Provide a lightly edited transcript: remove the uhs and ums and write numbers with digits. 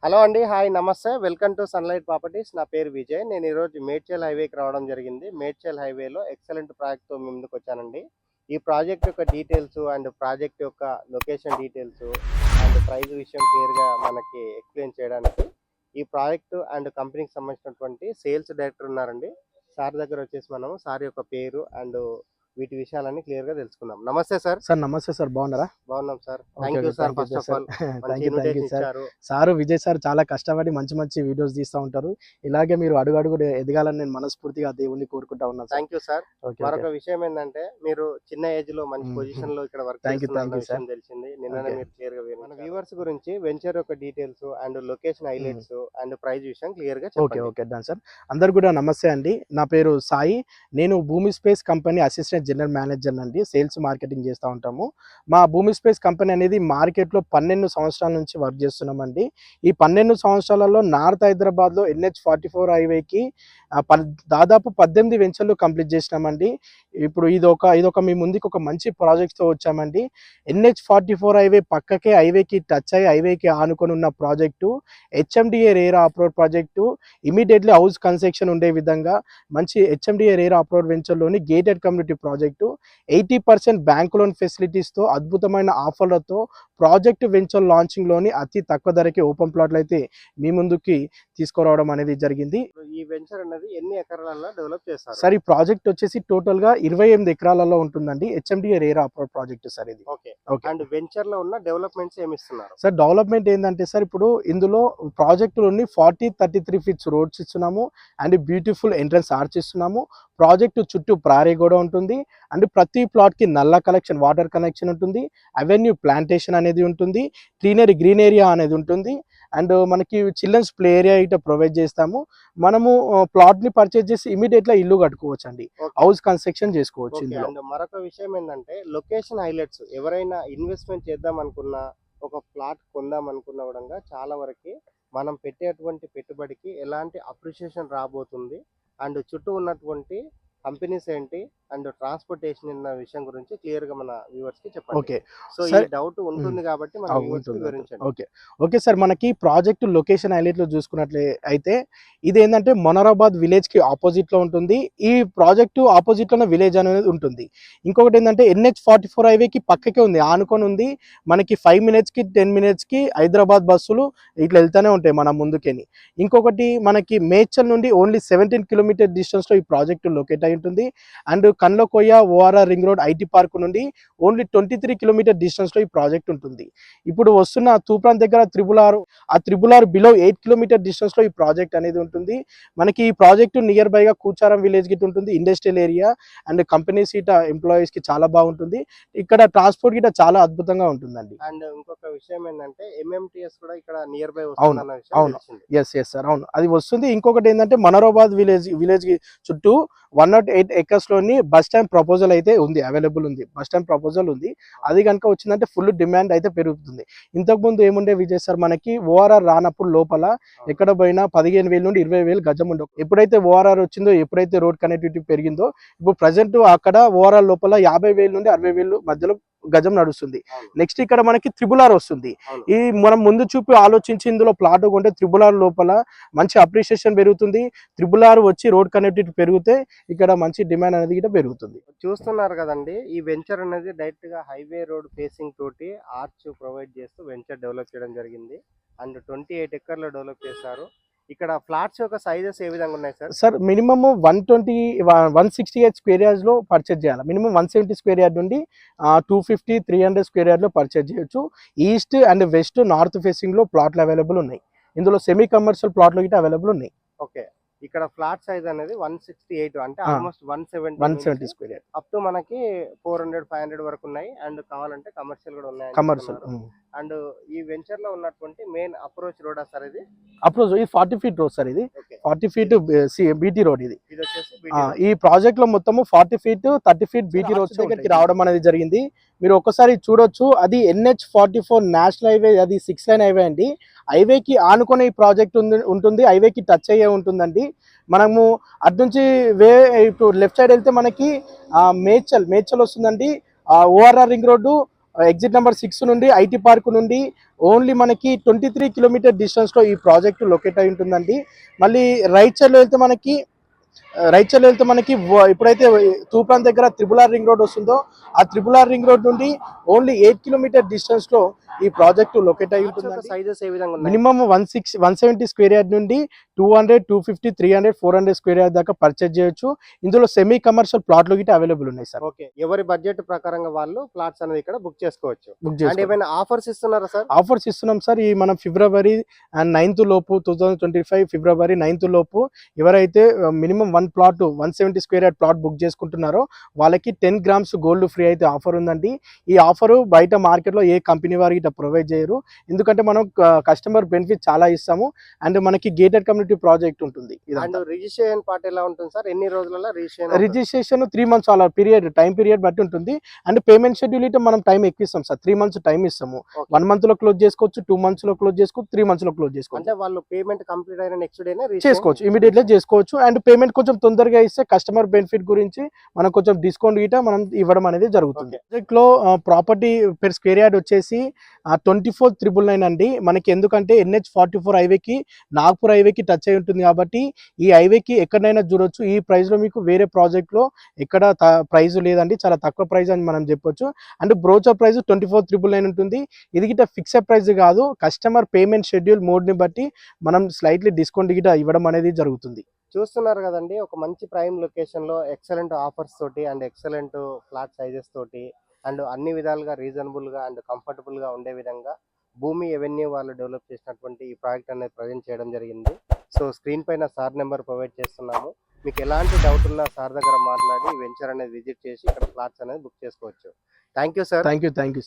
Hello అండి. Hi నమస్తే. Welcome to sunlight properties. నా పేరు విజయ్. నేను ఈరోజు మేడ్చల్ హైవేకి రావడం జరిగింది. మేడ్చల్ హైవేలో ఎక్సలెంట్ ప్రాజెక్ట్‌తో మీ ముందుకొచ్చానండి. ఈ ప్రాజెక్ట్ యొక్క డీటెయిల్స్ అండ్ ప్రాజెక్ట్ యొక్క లొకేషన్ డీటెయిల్స్ అండ్ ప్రైస్ విషయం క్లియర్‌గా మనకి ఎక్స్‌ప్లెయిన్ చేయడానికి ఈ ప్రాజెక్ట్ అండ్ కంపెనీకి సంబంధించినటువంటి సేల్స్ డైరెక్టర్ ఉన్నారండి. సార్ దగ్గర వచ్చేసి మనము సార్ యొక్క పేరు అండ్ వీటి విషయాలన్నీ క్లియర్‌గా తెలుసుకుందాం. నమస్తే సార్. సార్ నమస్తే సార్, బాగున్నారా? బాగున్నాం sir. Okay thank you okay. Sir thank you first of sir. All. మంచి థ్యాంక్ యూ ఇన్విటేషన్ సార్. ఇచ్చారు. సారు విజయ్ సార్ చాలా కష్టపడి మంచి మంచి వీడియోస్ తీస్తూ ఉంటారు. ఇలాగే మీరు అడుగు ఎదగాలని నేను మనస్ఫూర్తిగా దేవుణ్ణి కోరుకుంటా ఉన్నాను sir. Thank you sir. Okay okay. మరొక విషయం ఏంటంటే మీరు చిన్న ఏజ్‌లో మంచి పొజిషన్‌లో ఇక్కడ వర్క్ థ్యాంక్ యూ చేస్తున్నారన్న సార్. విషయం తెలిసింది. నిన్ననే ఓకే మీరు క్లియర్‌గా వివరించారు. మన వ్యూవర్స్ గురించి వెంచర్ యొక్క details and location highlights and price విషయం క్లియర్‌గా ఓకే చెప్పండి. Okay done sir. అందరు కూడా నమస్తే అండి. నా పేరు సాయి. నేను భూమి space company assistant general manager అండి. సేల్స్ మార్కెటింగ్ చేస్తూ ఉంటాము. మా భూమి స్పేస్ కంపెనీ అనేది మార్కెట్లో 12 సంవత్సరాల నుంచి వర్క్ చేస్తున్నామండి. ఈ 12 సంవత్సరాలలో నార్త్ హైదరాబాద్లో NH44 హైవేకి దాదాపు 18 వెంచర్లు కంప్లీట్ చేసినామండి. ఇప్పుడు ఇదొక మీ ముందుకు ఒక మంచి ప్రాజెక్ట్తో వచ్చామండి. NH44 హైవే పక్కకే హైవేకి టచ్ అయ్యి హైవేకి ఆనుకొని ఉన్న project HMDA RERA approved project. Immediately house construction ఉండే విధంగా మంచి HMDA రేరా అప్రోడ్ వెంచర్లోని gated community project 80% bank loan ఫెసిలిటీస్తో అద్భుతమైన ఆఫర్లతో ప్రాజెక్ట్ వెంచర్ లాంచింగ్లోని అతి తక్కువ ధరకి ఓపెన్ ప్లాట్లు అయితే మీ ముందుకి తీసుకురావడం అనేది జరిగింది. ఈ వెంచర్ అనేది ఎన్ని ఎకరాలలో డెవలప్ చేస్తారు? సార్ ఈ ప్రాజెక్ట్ వచ్చేసి టోటల్గా 28 ఎకరాలలో ఉంటుందండి. HMDA RERA approved project sir ఇది. ఓకే. ఓకే అండ్ వెంచర్‌లో ఉన్న డెవలప్‌మెంట్స్ ఏమి ఇస్తున్నారు? సార్ డెవలప్మెంట్ ఏంటంటే సార్ ఇప్పుడు ఇందులో ప్రాజెక్టులోని 40-33 ఫీట్స్ రోడ్స్ ఇస్తున్నాము అండ్ బ్యూటిఫుల్ ఎంట్రన్స్ ఆర్చ్ ఇస్తున్నాము. ప్రాజెక్టు చుట్టూ ప్రారీ కూడా ఉంటుంది అండ్ ప్రతి ప్లాట్కి నల్ల కనెక్షన్ వాటర్ కనెక్షన్ ఉంటుంది. అవెన్యూ ప్లాంటేషన్ అనేది ఉంటుంది. గ్రీన్ ఏరియా అనేది ఉంటుంది అండ్ మనకి చిల్డ్రన్స్ ప్లే ఏరియా ఇట్లా ప్రొవైడ్ చేస్తాము. మనము ప్లాట్ని పర్చేజ్ చేసి ఇమీడియట్గా ఇల్లు కట్టుకోవచ్చు అండి. హౌస్ కన్స్ట్రక్షన్ చేసుకోవచ్చు ఓకే. ఇందులో. అండ్ మరొక విషయం ఏంటంటే లొకేషన్ హైలైట్స్ ఎవరైనా ఇన్వెస్ట్‌మెంట్ చేద్దాం అనుకున్నా, ఒక ప్లాట్ కొందాం అనుకున్నా గూడంగా చాలా వరకి మనం పెట్టేటువంటి పెట్టుబడికి ఎలాంటి అప్రిషియేషన్ రాబోతుంది అండ్ చుట్టూ ఉన్నటువంటి కంపెనీస్ ఏంటి అండ్ ట్రాన్స్‌పోర్టేషన్ అన్న విషయం గురించి క్లియర్‌గా మన వ్యూవర్స్‌కి చెప్పండి. ఓకే సో ఈ సార్. డౌట్ ఉంటుంది కాబట్టి మన వ్యూవర్స్‌కి ఉంటుంది. వివరించండి. ఓకే ఓకే సార్, మనకి ప్రాజెక్ట్ లొకేషన్ హైలైట్లో చూసుకున్నట్లే అయితే ఇది ఏంటంటే మొనరాబాద్ విలేజ్కి ఆపోజిట్లో ఉంటుంది. ఈ ప్రాజెక్టు ఆపోజిట్లోనే విలేజ్ అనేది ఉంటుంది. ఇంకొకటి ఏంటంటే NH44 హైవేకి పక్కకే ఉంది, ఆనుకొని ఉంది. మనకి 5 మినిట్స్కి 10 మినిట్స్కి హైదరాబాద్ బస్సులు ఇట్లా వెళ్తూనే ఉంటాయి మన ముందుకేని. ఇంకొకటి మనకి మేడ్చల్ నుండి ఓన్లీ 17 కిలోమీటర్ డిస్టెన్స్లో ఈ ప్రాజెక్టు లొకేట్ అయి ఉంటుంది and Kandlakoya ORR ring road IT park నుండి ఓన్లీ 23 కిలోమీటర్ డిస్టెన్స్లో ఈ ప్రాజెక్ట్ ఉంటుంది. ఇప్పుడు వస్తున్న తూప్రాన్ దగ్గర త్రిబుల్ ఆర్ బిలో 8 కిలోమీటర్ డిస్టెన్స్లో ఈ ప్రాజెక్ట్ అనేది ఉంటుంది. మనకి ఈ ప్రాజెక్టు నియర్ బైగా కూచారం విలేజ్ గిట్ ఉంటుంది. ఇండస్ట్రియల్ ఏరియా అండ్ కంపెనీస్ గిట ఎంప్లాయీస్కి చాలా బాగుంటుంది. ఇక్కడ ట్రాన్స్పోర్ట్ గిట చాలా అద్భుతంగా ఉంటుందండి. అండ్ ఇంకొక విషయం ఏంటంటే MMTS కూడా ఇక్కడ నియర్ బై అవును వస్తుందన్న విషయం అవును. తెలిసింది. ఎస్ సార్, అవును అది వస్తుంది. ఇంకొకటి ఏంటంటే మనోరాబాద్ విలేజ్ చుట్టూ 108 ఎకర్స్లోని బస్ స్టాండ్ ప్రపోజల్ అయితే ఉంది, అవైలబుల్ ఉంది. బస్ స్టాండ్ ప్రపోజల్ ఉంది. అది కనుక వచ్చిందంటే ఫుల్ డిమాండ్ అయితే పెరుగుతుంది. ఇంతకుముందు ఏముండే విజయ్ సార్, మనకి ORR రానప్పుడు లోపల ఎక్కడ పోయినా 15,000 నుండి 20,000 గజం ఉండవు. ఎప్పుడైతే ORR వచ్చిందో, ఎప్పుడైతే రోడ్ కనెక్టివిటీ పెరిగిందో, ఇప్పుడు ప్రజెంట్ అక్కడ ORR లోపల 50,000 నుండి 60,000 మధ్యలో గజం నడుస్తుంది. నెక్స్ట్ ఇక్కడ మనకి త్రిబుల్ ఆర్ వస్తుంది. ఈ మనం ముందు చూపి ఆలోచించి ఇందులో ప్లాట్ కొంటే త్రిబుల్ ఆర్ లోపల మంచి అప్రిషియేషన్ పెరుగుతుంది. త్రిబుల్ ఆర్ వచ్చి రోడ్ కనెక్టివిటీ పెరిగితే ఇక్కడ మంచి డిమాండ్ అనేది కూడా పెరుగుతుంది. చూస్తున్నారు కదండి, ఈ వెంచర్ అనేది డైరెక్ట్ గా హైవే రోడ్ ఫేసింగ్ తోటి ఆర్చ్ ప్రొవైడ్ చేస్తూ వెంచర్ డెవలప్ చేయడం జరిగింది అండ్ 28 ఎకర్లో డెవలప్ చేశారు. ఇక్కడ ఫ్లాట్స్ యొక్క సైజెస్ ఏ విధంగా ఉన్నాయి sir? Sir minimum 168 square yards లో పర్చేజ్ చేయాలి. మినిమం 170 స్క్వేర్ యార్డ్ నుండి 250, 300 స్క్వేర్ యార్డ్ లో పర్చేజ్ చేయొచ్చు. East and west north facing లో ప్లాట్లు అవైలబుల్ ఉన్నాయి. ఇందులో సెమీ కమర్షియల్ ప్లాట్లు గిట్ట అవైలబుల్ ఉన్నాయి. ఓకే. ఇక్కడ ఫ్లాట్ సైజ్ అనేది 168 అంటే almost 170 square yard up to మనకి 400, 500 వరకు ఉన్నాయి అండ్ కావాలంటే కమర్షియల్ కూడా ఉన్నాయి. కమర్షియల్ అండ్ ఈ వెంచర్ లో ఉన్నటువంటి మెయిన్ అప్రోచ్ రోడ్ సార్ ఇది ఇది 40 ఫీట్ రోడ్ సార్. ఇది 40 ఫీట్ BT రోడ్. ఇది వచ్చేసి ఈ ప్రాజెక్ట్ లో మొత్తము 40 ఫీట్ 30 ఫీట్ BT రోడ్స్ దగ్గరికి రావడం అనేది జరిగింది. మీరు ఒకసారి చూడొచ్చు. అది NH44 నేషనల్ హైవే, అది 6 లైన్ హైవే అండి. హైవేకి ఆనుకునే ఈ ప్రాజెక్ట్ ఉంటుంది. హైవేకి టచ్ అయ్యే ఉంటుందండి. మనము అటు నుంచి ఇప్పుడు లెఫ్ట్ సైడ్ వెళ్తే మనకి మేడ్చల్ వస్తుందండి. ORR ring road exit number 6 నుండి ఐటీ పార్క్ నుండి ఓన్లీ మనకి 23 కిలోమీటర్ డిస్టెన్స్లో ఈ ప్రాజెక్ట్ లొకేట్ అయి ఉంటుందండి. మళ్ళీ రైట్ సైడ్లో వెళ్తే మనకి ఇప్పుడైతే తూప్రాన్ దగ్గర త్రిబుల్ ఆర్ రింగ్ రోడ్ వస్తుందో ఆ త్రిబుల్ ఆర్ రింగ్ రోడ్ నుండి ఓన్లీ 8 కిలోమీటర్ డిస్టెన్స్లో ఈ ప్రాజెక్టు లొకేట్ అయి ఉంటుందండి. సైజెస్ ఏ విధంగా ఉన్నాయి? మినిమం 170 స్క్వేర్ యార్డ్ నుండి 200, 250, 300, 400 స్క్వేర్ యార్డ్ దాకా పర్చేజ్ చేయొచ్చు. ఇందులో సెమీ కమర్షియల్ ప్లాట్లు గిట్ట అవైలబుల్ ఉన్నాయి సార్. ఓకే, ఎవరి బడ్జెట్ ప్రకారంగా వాళ్ళు ప్లాట్స్ అనేది ఇక్కడ బుక్ చేసుకోవచ్చు. బుక్ అండ్ చేసుకోండి. ఏమైనా ఆఫర్స్ ఇస్తున్నారా సార్? ఆఫర్స్ ఇస్తున్నాం సార్. ఈ మనం ఫిబ్రవరి 9th లోపు 2025 ఫిబ్రవరి 9th లోపు ఎవరైతే minimum 170 square yard plot book చేసుకుంటున్నారో వాళ్ళకి 10 grams గోల్డ్ ఫ్రీ అయితే ఆఫర్ ఉందండి. ఈ ఆఫర్ బయట మార్కెట్లో ఏ కంపెనీ వారికి ప్రొవైడ్ చేయరు. ఎందుకంటే మనం కస్టమర్ బెనిఫిట్ చాలా ఇస్తాము. అండ్ మనకి గేటెడ్ కమ్యూనిటీ ప్రాజెక్ట్ ఉంటుంది. అండ్ రిజిస్ట్రేషన్ పార్ట్ ఎలా ఉంటుంది సార్? ఎన్ని రోజులలో రిజిస్ట్రేషన్ 3 months అలా టైం పీరియడ్ బట్టి ఉంటుంది. అండ్ పేమెంట్ షెడ్యూల్ అయితే మనం టైం ఎక్కువ ఇస్తాం సార్. 3 months టైం ఇస్తాము. 1 month లో క్లోజ్ చేసుకోవచ్చు, 2 months లో క్లోజ్ చేసుకోవచ్చు, 3 months లో క్లోజ్ చేసుకోవచ్చు. అంటే వాళ్ళు పేమెంట్ కంప్లీట్ అయిన నెక్స్ట్ డేనే చేసుకోవచ్చు, ఇమీడియట్లీ చేసుకోవచ్చు. అండ్ పేమెంట్ కొంచెం తొందరగా ఇస్తే కస్టమర్ బెనిఫిట్ గురించి మనం కొంచెం డిస్కౌంట్ గిట్ట మనం ఇవ్వడం అనేది జరుగుతుంది. ప్రాజెక్ట్ లో ప్రాపర్టీ పెర్ స్క్వేర్ యార్డ్ వచ్చేసి 24,999 అండి. మనకి ఎందుకంటే NH44 హైవేకి నాగ్పూర్ హైవేకి టచ్ అయి ఉంటుంది కాబట్టి ఈ హైవేకి ఎక్కడైనా చూడొచ్చు. ఈ ప్రైస్ లో మీకు వేరే ప్రాజెక్ట్ లో ఎక్కడ ప్రైస్ లేదండి, చాలా తక్కువ ప్రైస్ అని మనం చెప్పొచ్చు. అండ్ బ్రోచర్ ప్రైస్ 24,999 ఉంటుంది. ఇది గిట్ట ఫిక్స్డ్ ప్రైస్ కాదు, కస్టమర్ పేమెంట్ షెడ్యూల్ మోడ్ ని బట్టి మనం స్లైట్లీ డిస్కౌంట్ గిట్ట ఇవ్వడం అనేది జరుగుతుంది. చూస్తున్నారు కదండి, ఒక మంచి ప్రైమ్ లొకేషన్ లో ఎక్సలెంట్ ఆఫర్స్ తోటి అండ్ ఎక్సలెంట్ ఫ్లాట్ సైజెస్ తోటి అండ్ అన్ని విధాలుగా రీజనబుల్ గా అండ్ కంఫర్టబుల్ గా ఉండే విధంగా భూమి ఎవెన్యూ వాళ్ళు డెవలప్ చేసినటువంటి ఈ ప్రాజెక్ట్ అనేది ప్రజెంట్ చేయడం జరిగింది. సో స్క్రీన్ పైన సార్ నెంబర్ ప్రొవైడ్ చేస్తున్నాము. మీకు ఎలాంటి డౌట్ ఉన్నా సార్ దగ్గర మాట్లాడి వెంచర్ అనేది విజిట్ చేసి ఇక్కడ ఫ్లాట్స్ అనేది బుక్ చేసుకోవచ్చు. Thank you sir. Thank you.